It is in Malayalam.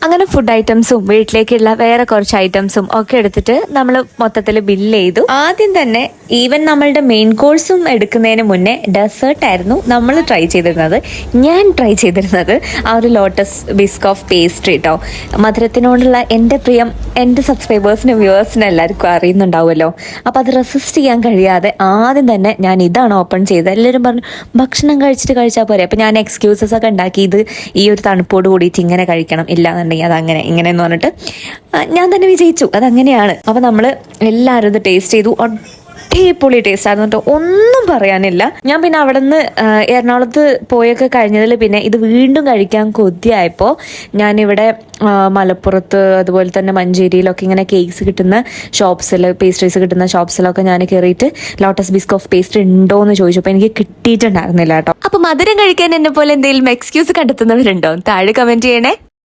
അങ്ങനെ ഫുഡ് ഐറ്റംസും വീട്ടിലേക്കുള്ള വേറെ കുറച്ച് ഐറ്റംസും ഒക്കെ എടുത്തിട്ട് നമ്മൾ മൊത്തത്തിൽ ബില്ല് ചെയ്തു. ആദ്യം തന്നെ ഈവൻ നമ്മളുടെ മെയിൻ കോഴ്സും എടുക്കുന്നതിന് മുന്നേ ഡെസേർട്ട് ആയിരുന്നു നമ്മൾ ട്രൈ ചെയ്തിരുന്നത്. ഞാൻ ട്രൈ ചെയ്തിരുന്നത് ആ ഒരു ലോട്ടസ് ബിസ്കോഫ് പേസ്ട്രി കേട്ടോ. മധുരത്തിനോടുള്ള എൻ്റെ പ്രിയം എൻ്റെ സബ്സ്ക്രൈബേഴ്സിനും വ്യൂവേഴ്സിനും എല്ലാവർക്കും അറിയുന്നുണ്ടാവുമല്ലോ. അപ്പോൾ അത് റെസിസ്റ്റ് ചെയ്യാൻ കഴിയാതെ ആദ്യം തന്നെ ഞാൻ ഇതാണ് ഓപ്പൺ ചെയ്തത്. എല്ലാവരും പറഞ്ഞു ഭക്ഷണം കഴിച്ചാൽ പോരെ. അപ്പോൾ ഞാൻ എക്സ്ക്യൂസസ് ഒക്കെ ഉണ്ടാക്കി, ഇത് ഈ ഒരു തണുപ്പോട് കൂടിയിട്ട് ഇങ്ങനെ കഴിക്കണം, ഇല്ലാന്നുണ്ടെങ്കിൽ അതങ്ങനെ ഇങ്ങനെയെന്ന് പറഞ്ഞിട്ട് ഞാൻ തന്നെ വിജയിച്ചു. അതങ്ങനെയാണ്. അപ്പോൾ നമ്മൾ എല്ലാവരും ഇത് ടേസ്റ്റ് ചെയ്തു. അടിപൊളി ടേസ്റ്റ് ആയിരുന്നു കേട്ടോ, ഒന്നും പറയാനില്ല. ഞാൻ പിന്നെ അവിടെ നിന്ന് എറണാകുളത്ത് പോയൊക്കെ കഴിഞ്ഞതിൽ പിന്നെ ഇത് വീണ്ടും കഴിക്കാൻ കൊതിയായപ്പോൾ ഞാനിവിടെ മലപ്പുറത്ത് അതുപോലെ തന്നെ മഞ്ചേരിയിലൊക്കെ ഇങ്ങനെ കേക്ക്സ് കിട്ടുന്ന ഷോപ്സിൽ, പേസ്ട്രീസ് കിട്ടുന്ന ഷോപ്സിലൊക്കെ ഞാൻ കയറിയിട്ട് ലോട്ടസ് ബിസ്കോഫ് പേസ്ട്രി ഉണ്ടോ എന്ന് ചോദിച്ചപ്പോൾ എനിക്ക് കിട്ടിയിട്ടുണ്ടായിരുന്നില്ല കേട്ടോ. അപ്പോൾ മധുരം കഴിക്കാൻ എന്നെ പോലെ എന്തെങ്കിലും എക്സ്ക്യൂസ് കണ്ടെത്തുന്നവരുണ്ടോ? താഴെ കമന്റ് ചെയ്യണേ.